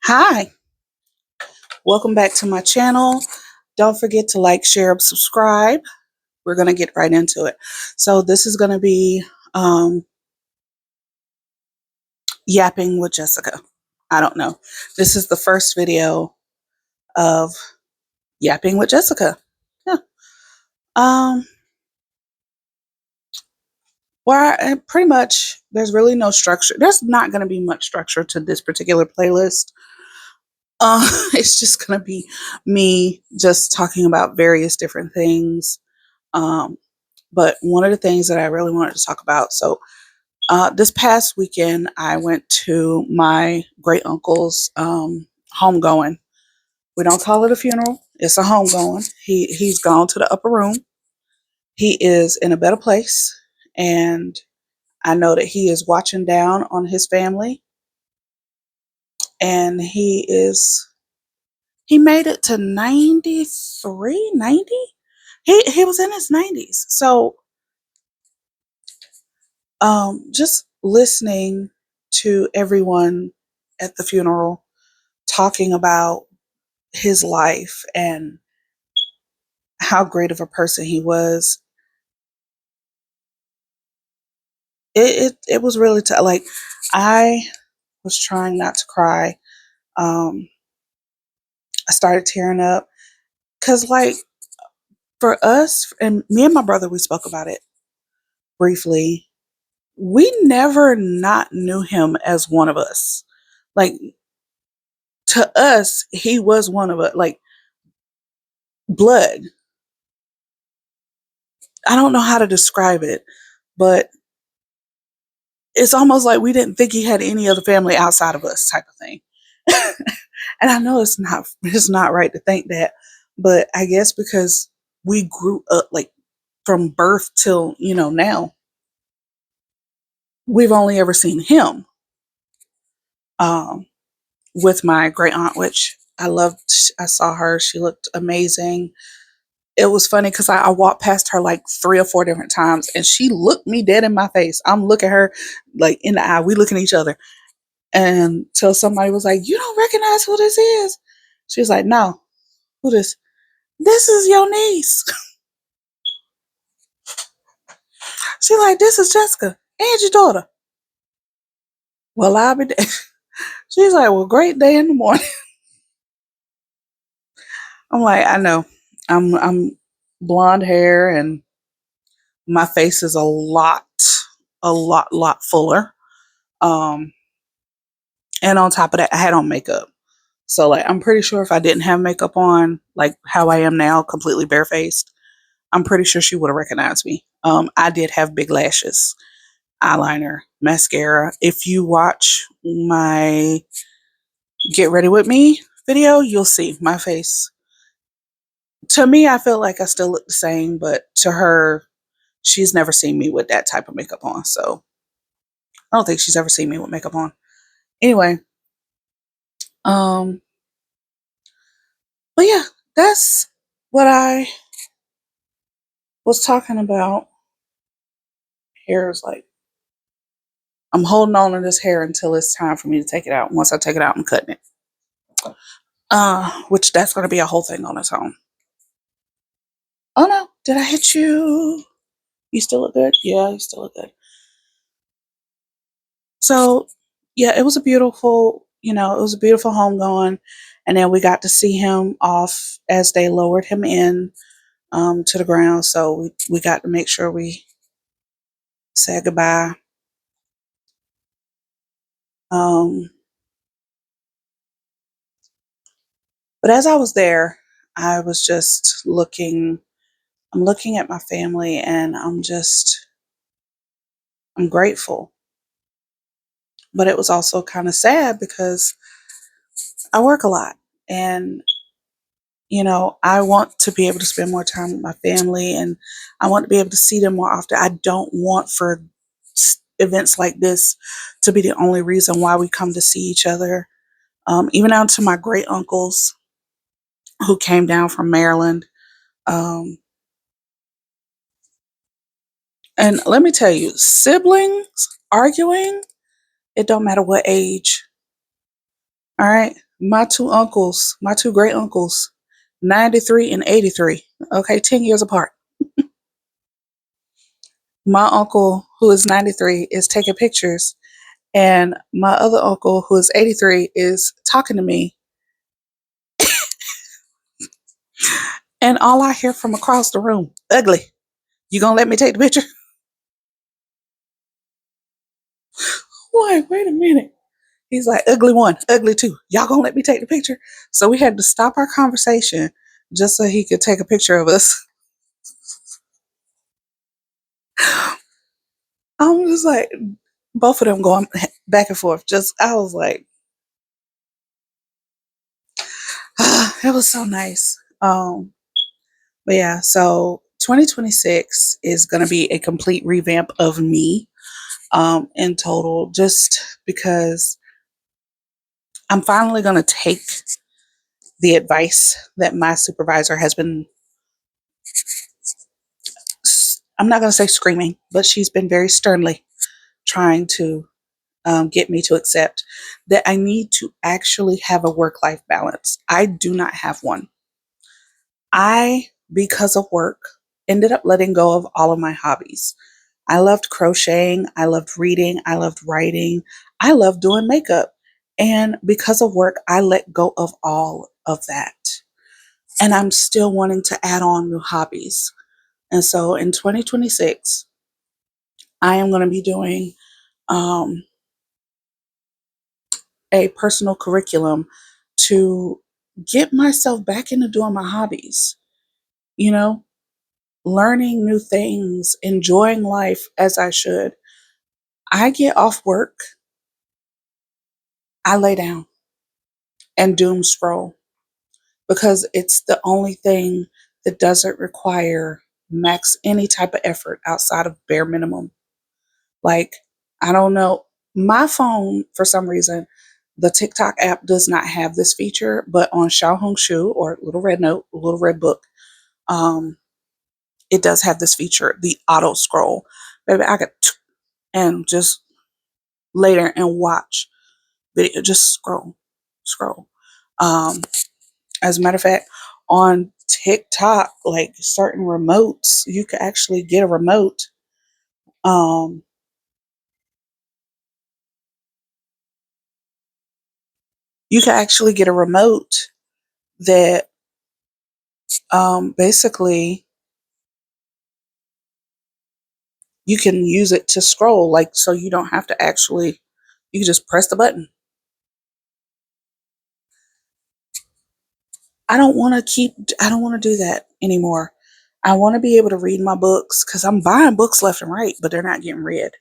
Hi, welcome back to my channel. Don't forget to like, share, and subscribe. We're going to get right into it. So this is going to be yapping with Jessica. I don't know. This is the first video of yapping with Jessica. Yeah. Um, where pretty much there's really no structure. There's not going to be much structure to this particular playlist. It's just going to be me just talking about various different things. Um, But one of the things that I really wanted to talk about, so this past weekend, I went to my great uncle's homegoing. We don't call it a funeral; it's a homegoing. He's gone to the upper room. He is in a better place, and I know that he is watching down on his family, and he made it to 93, 90. He was in his 90s, so just listening to everyone at the funeral talking about his life and how great of a person he was. It was really like I was trying not to cry. Um, I started tearing up because, like, for us and me and my brother, we spoke about it briefly. We never not knew him as one of us. Like, to us, he was one of us. Like, blood. I don't know how to describe it, but it's almost like we didn't think he had any other family outside of us, type of thing. And I know it's not right to think that, but I guess because we grew up, like, from birth till now, we've only ever seen him um, with my great aunt, which I loved. I saw her; she looked amazing. It was funny because I walked past her like 3 or 4 different times, and she looked me dead in my face. I'm looking her like in the eye. We looking at each other, and till somebody was like, "You don't recognize who this is?" She was like, "No, who this? This is your niece." She like, "This is Jessica and your daughter." Well, I'll be there. She's like, "Well, great day in the morning." I'm like, "I know. I'm blonde hair and my face is a lot fuller. Um, and on top of that, I had on makeup. So, like, I'm pretty sure if I didn't have makeup on, like how I am now, completely barefaced, I'm pretty sure she would have recognized me. I did have big lashes, eyeliner, mascara. If you watch my Get Ready With Me video, you'll see my face. To me, I feel like I still look the same, but to her, she's never seen me with that type of makeup on. So I don't think she's ever seen me with makeup on. Anyway, um, but yeah, that's what I was talking about. Hair is like, I'm holding on to this hair until it's time for me to take it out. Once I take it out, I'm cutting it. Which that's going to be a whole thing on its own. Oh no, did I hit you? You still look good? Yeah, you still look good. So, yeah, it was a beautiful homegoing. And then we got to see him off as they lowered him in to the ground. So we got to make sure we said goodbye. Um, but as I was there, I was just I'm looking at my family and I'm grateful. But it was also kind of sad because I work a lot and I want to be able to spend more time with my family and I want to be able to see them more often. I don't want for events like this to be the only reason why we come to see each other. Even down to my great uncles who came down from Maryland. Um, and let me tell you, siblings arguing, it don't matter what age. All right. My two great uncles, 93 and 83. Okay, 10 years apart. My uncle, who is 93, is taking pictures, and my other uncle, who is 83, is talking to me. And all I hear from across the room, ugly. You gonna let me take the picture? Wait, wait a minute. He's like, ugly one, ugly two. Y'all gonna let me take the picture? So we had to stop our conversation just so he could take a picture of us. I'm just like, both of them going back and forth. Just, I was like, it was so nice. But yeah, so 2026 is going to be a complete revamp of me in total, just because I'm finally going to take the advice that my supervisor has been, I'm not going to say screaming, but she's been very sternly trying to get me to accept that I need to actually have a work life balance. I do not have one. I, because of work, ended up letting go of all of my hobbies. I loved crocheting, I loved reading, I loved writing, I loved doing makeup. And because of work, I let go of all of that. And I'm still wanting to add on new hobbies. And so in 2026, I am going to be doing um, a personal curriculum to get myself back into doing my hobbies, you know, learning new things, enjoying life as I should. I get off work, I lay down and doom scroll because it's the only thing that doesn't require max any type of effort outside of bare minimum. Like, I don't know, my phone, for some reason, the TikTok app does not have this feature, but on Xiaohongshu or Little Red Note, Little Red Book, um, it does have this feature, the auto scroll. Baby, I could and just lay there and watch video, just scroll. Um, as a matter of fact, on TikTok, like certain remotes, you could actually get a remote. Um, you can actually get a remote that basically you can use it to scroll, like so you don't have to actually. You can just press the button. I don't want to do that anymore. I want to be able to read my books because I'm buying books left and right, but they're not getting read.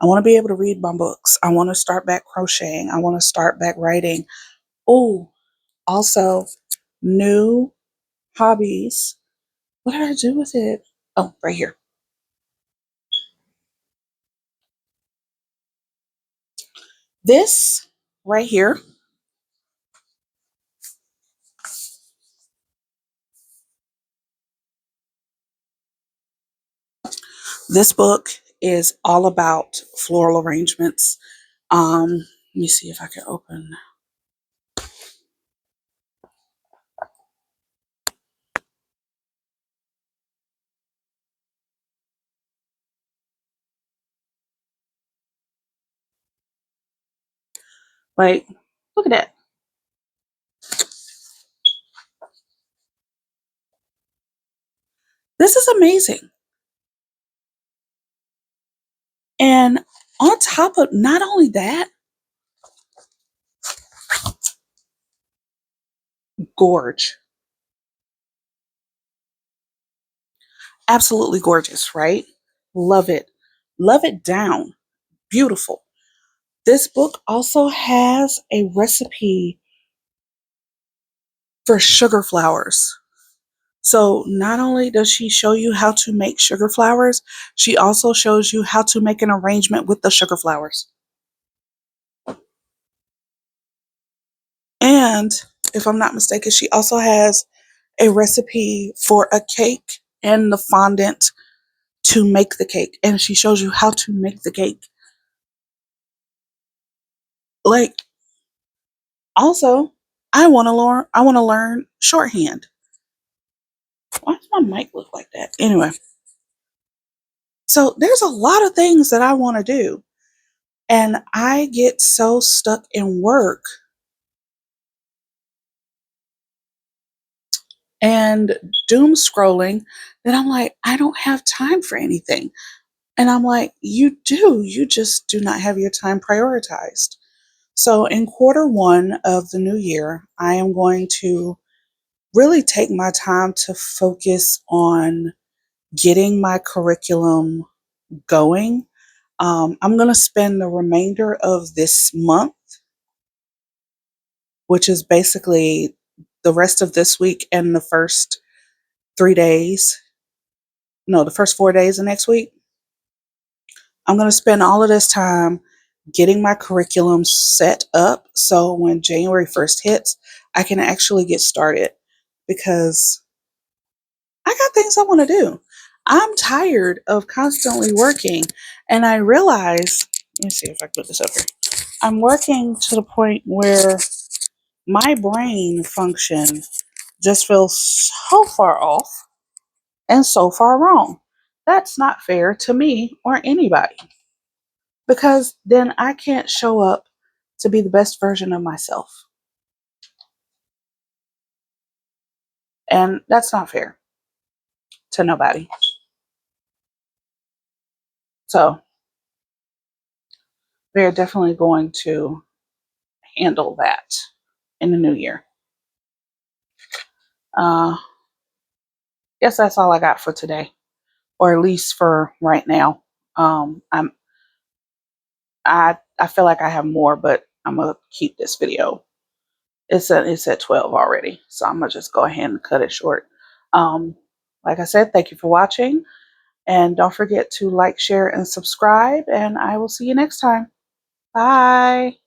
I want to be able to read my books. I want to start back crocheting. I want to start back writing. Oh, also, new hobbies. What did I do with it? Oh, right here. This right here, this book is all about floral arrangements. Let me see if I can open. Like, look at that. This is amazing. And on top of not only that, gorge. Absolutely gorgeous, right? Love it. Love it down. Beautiful. This book also has a recipe for sugar flowers. So not only does she show you how to make sugar flowers, she also shows you how to make an arrangement with the sugar flowers. And if I'm not mistaken, she also has a recipe for a cake and the fondant to make the cake. And she shows you how to make the cake. Like, also, I want to learn shorthand. Why does my mic look like that? Anyway, so there's a lot of things that I want to do. And I get so stuck in work and doom scrolling that I'm like, I don't have time for anything. And I'm like, you do. You just do not have your time prioritized. So in quarter one of the new year, I am going to really take my time to focus on getting my curriculum going. I'm going to spend the remainder of this month, which is basically the rest of this week and the first 3 days, no, the first 4 days of next week. I'm going to spend all of this time getting my curriculum set up so when January 1st hits, I can actually get started because I got things I want to do. I'm tired of constantly working, and I realize, let me see if I can put this up here. I'm working to the point where my brain function just feels so far off and so far wrong. That's not fair to me or anybody because then I can't show up to be the best version of myself. And that's not fair to nobody. So they're definitely going to handle that in the new year. Uh, Guess that's all I got for today, or at least for right now. I feel like I have more, but I'm gonna keep this video. It's at 12 already, so I'm gonna just go ahead and cut it short. Um, like I said, thank you for watching, and don't forget to like, share, and subscribe. And I will see you next time. Bye.